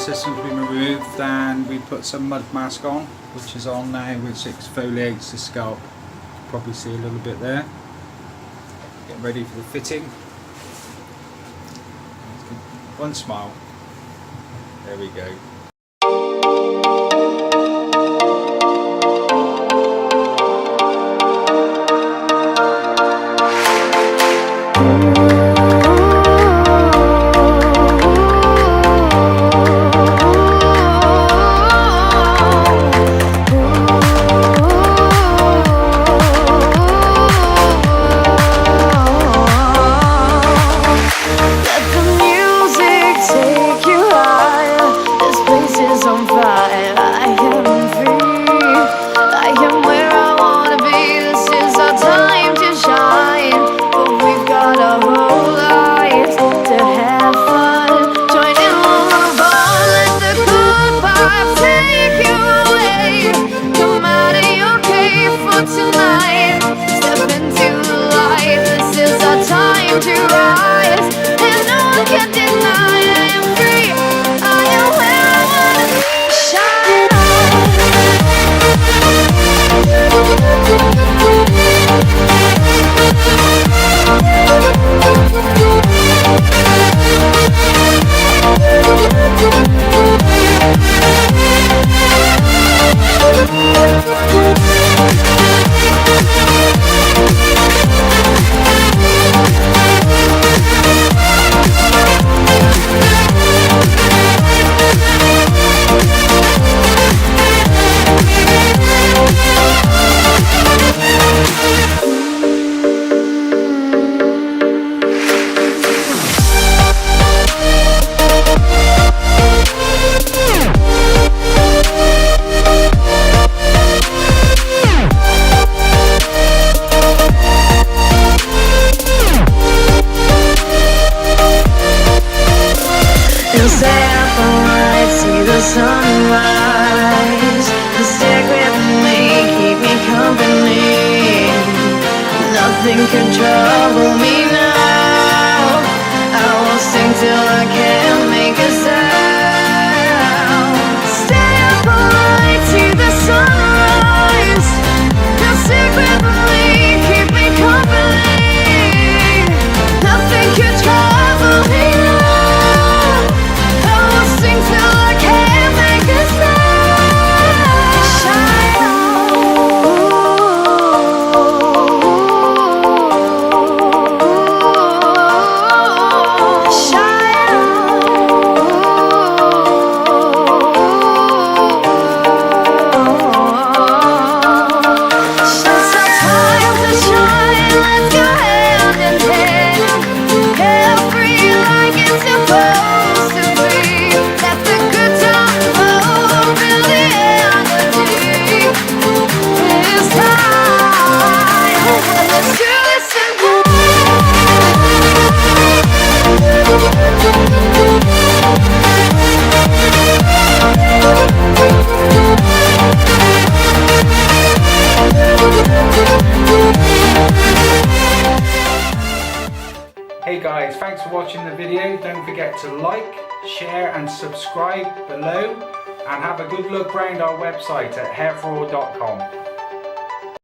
system's been removed, and we put some mud mask on, which is on now, which exfoliates the scalp. You can probably see a little bit there. Get ready for the fitting. One smile. There we go. Sunrise, stick with me, keep me company. Nothing can trouble me now. I will sing till I can't make a sound. Stay up all night, see the sunrise. Now stick with me, keep me company. Nothing can trouble me now. I will sing till I can't make a sound. Shine on, shine on. It's our time to shine. Let's go hand in hand. Hair free like it's supposed to be. Let the good time flow, feel the energy. It's time. Let's do this Hey guys, thanks for watching the video. Don't forget to like, share and subscribe below, and have a good look around our website at hairforall.com.